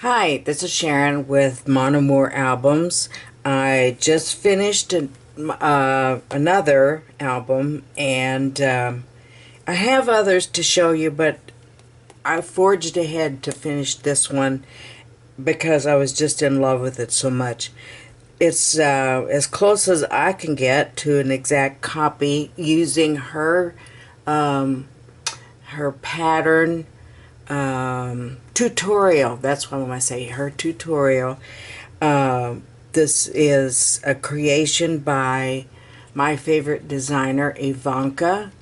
Hi, this is Sharon with Monomore Albums. I just finished another album, and I have others to show you, but I forged ahead to finish this one because I was just in love with it so much. It's as close as I can get to an exact copy using her pattern tutorial. That's what I'm going to say, her tutorial. This is a creation by my favorite designer, Ivanka,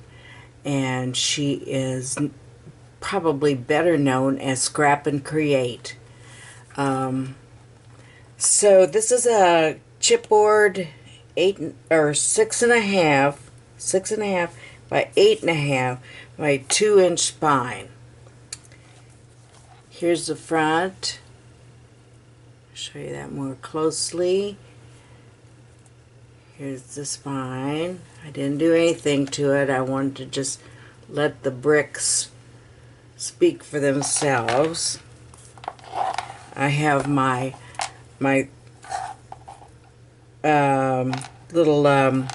and she is probably better known as Scrap and Create. So this is a chipboard, 6.5 by 8.5 by 2-inch spine. Here's the front. I'll show you that more closely. Here's the spine. I didn't do anything to it. I wanted to just let the bricks speak for themselves. I have my little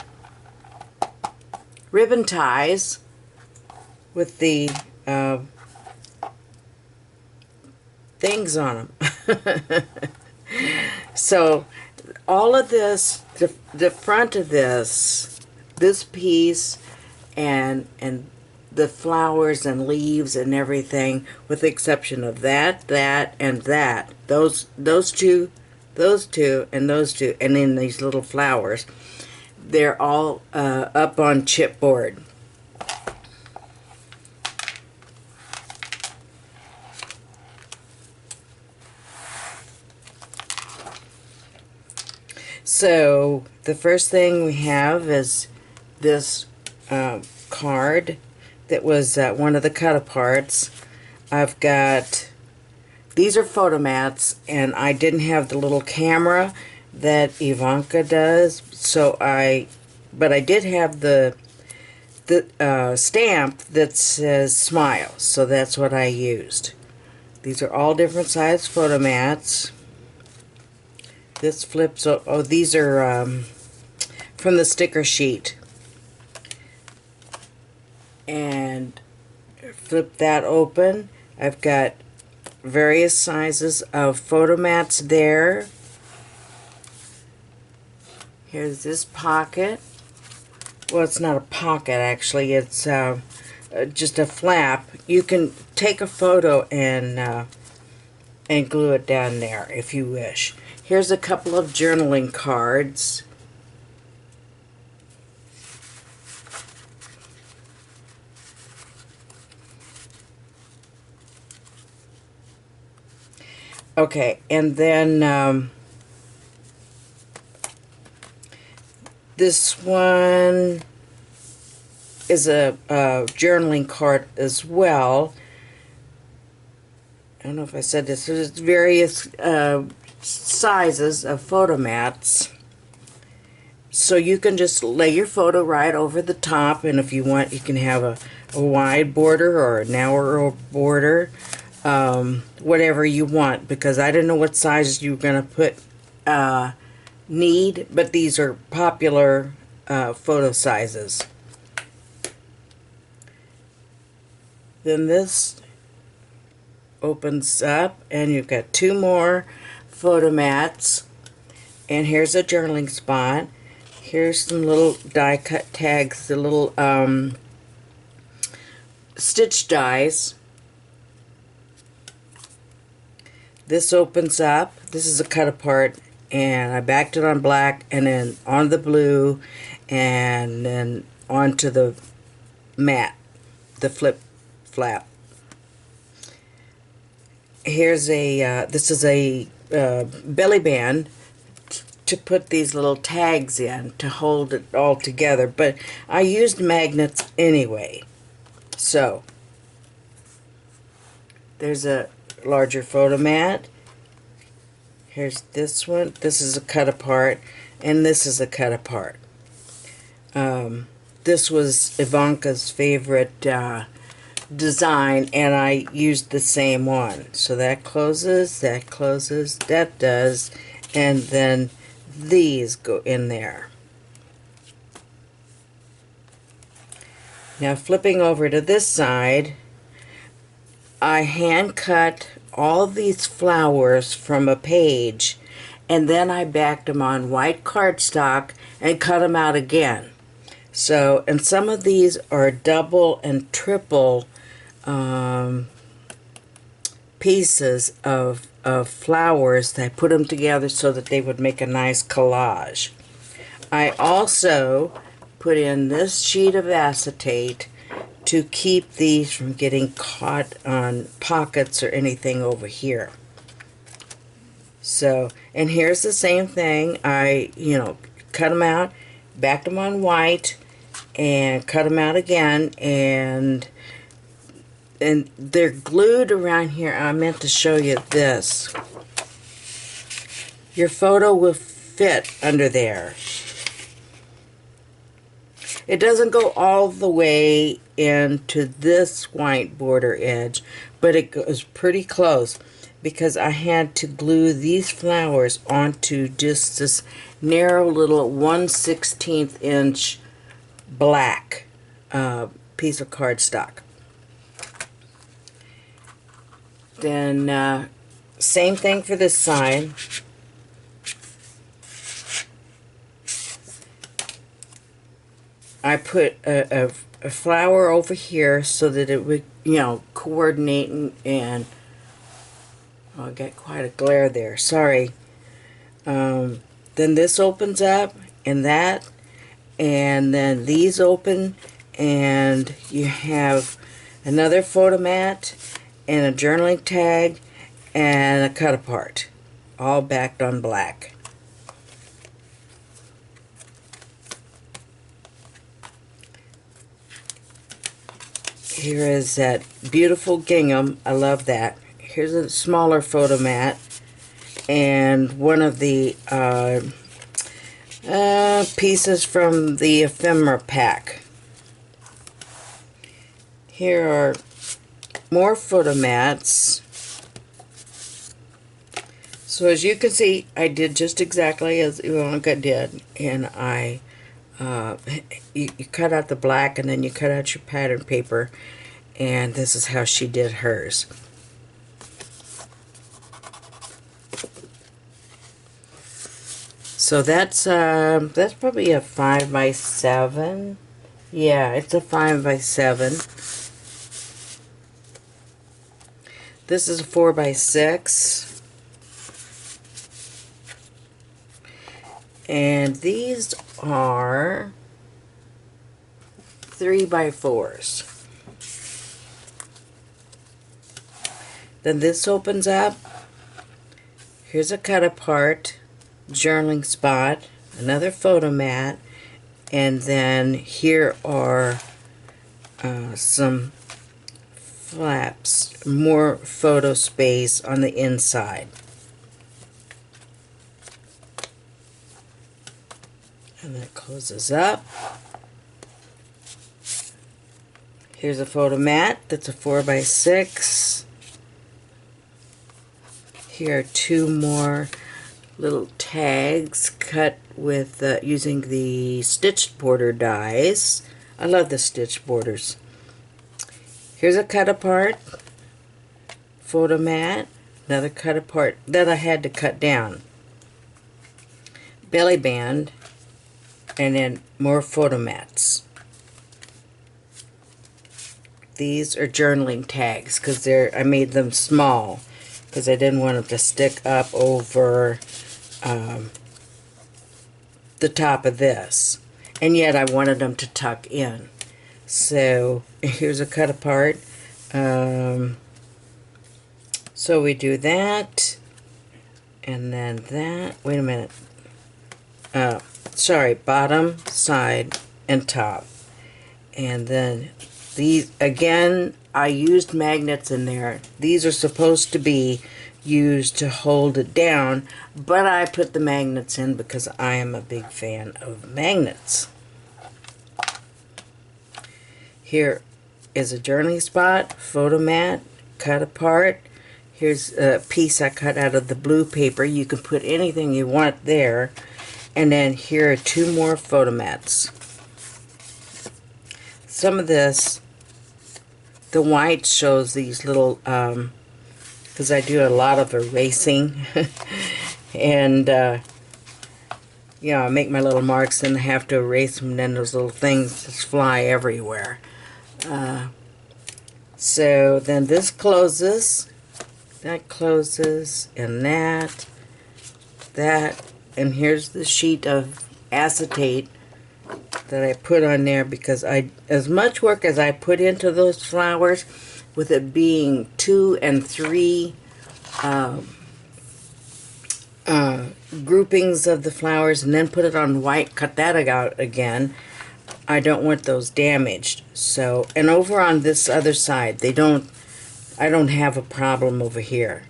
ribbon ties with the things on them. So all of this, the front of this piece and the flowers and leaves and everything, with the exception of that, and that, those two, and those two, and then these little flowers, they're all up on chipboard. So the first thing we have is this card that was one of the cut-aparts. I've got, these are photo mats, and I didn't have the little camera that Ivanka does, but I did have the stamp that says smile, so that's what I used. These are all different size photo mats. This flips, oh, these are from the sticker sheet. And flip that open. I've got various sizes of photo mats there. Here's this pocket. Well, it's not a pocket actually, it's just a flap. You can take a photo and glue it down there if you wish. Here's a couple of journaling cards. Okay, and then this one is a journaling card as well. I don't know if I said this. There's various sizes of photo mats. So you can just lay your photo right over the top, and if you want, you can have a wide border or a narrow border. Whatever you want, because I don't know what sizes you're going to need, but these are popular photo sizes. Then this opens up, and you've got two more photo mats, and here's a journaling spot. Here's some little die cut tags, the little stitch dies. This opens up. This is a cut apart, and I backed it on black and then on the blue and then onto the mat, the flap. Here's a this is a belly band to put these little tags in to hold it all together, but I used magnets anyway. So there's a larger photo mat. Here's this one. This is a cut apart, and this is a cut apart. This was Ivanka's favorite design, and I used the same one. So that closes, that does, and then these go in there. Now flipping over to this side, I hand cut all these flowers from a page, and then I backed them on white cardstock and cut them out again. So, and some of these are double and triple pieces of flowers. I put them together so that they would make a nice collage. I also put in this sheet of acetate to keep these from getting caught on pockets or anything over here. So, and here's the same thing. I, cut them out, backed them on white, and cut them out again, and they're glued around here. I meant to show you this. Your photo will fit under there. It doesn't go all the way into this white border edge, but it goes pretty close because I had to glue these flowers onto just this narrow little 1/16 inch black piece of cardstock. Then same thing for this side. I put a flower over here so that it would, coordinate, and oh, I got quite a glare there. Sorry. Then this opens up, and that, and then these open, and you have another photo mat and a journaling tag and a cut apart, all backed on black. Here is that beautiful gingham. I love that. Here's a smaller photo mat and one of the pieces from the ephemera pack. Here are more photo mats. So as you can see, I did just exactly as Ivanka did, and I you cut out the black, and then you cut out your pattern paper, and this is how she did hers. So that's probably a 5x7. Yeah, it's a 5x7. This is a 4x6. And these are 3x4s. Then this opens up. Here's a cut apart journaling spot, another photo mat, and then here are some flaps, more photo space on the inside. And that closes up. Here's a photo mat that's a 4x6. Here are two more little tags cut with using the stitched border dies. I love the stitched borders. Here's a cut apart photo mat, another cut apart that I had to cut down, belly band, and then more photo mats. These are journaling tags because I made them small because I didn't want them to stick up over the top of this, and yet I wanted them to tuck in. So here's a cut apart. So we do that, and then that. Wait a minute. Sorry, bottom, side, and top. And then these, again, I used magnets in there. These are supposed to be used to hold it down, but I put the magnets in because I am a big fan of magnets. Here is a journaling spot, photo mat, cut apart. Here's a piece I cut out of the blue paper. You can put anything you want there. And then here are 2 more photo mats. Some of this, the white shows these little, because I do a lot of erasing. And, you know, I make my little marks and I have to erase them, and then those little things just fly everywhere. So then this closes, that closes, and that, and here's the sheet of acetate that I put on there, because as much work as I put into those flowers, with it being 2 and 3 groupings of the flowers, and then put it on white, cut that out again, I don't want those damaged. So, and over on this other side, I don't have a problem over here.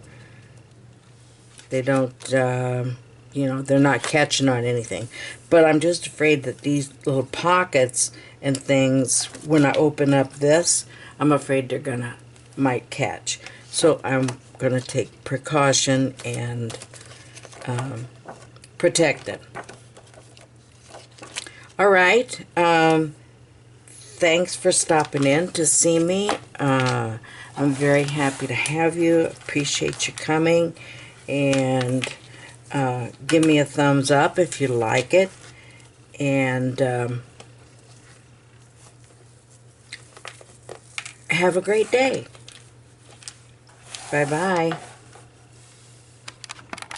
They don't, you know, they're not catching on anything. But I'm just afraid that these little pockets and things, when I open up this, I'm afraid they're might catch. So I'm gonna take precaution and protect them. All right. Thanks for stopping in to see me. I'm very happy to have you. Appreciate you coming. And give me a thumbs up if you like it. And have a great day. Bye-bye.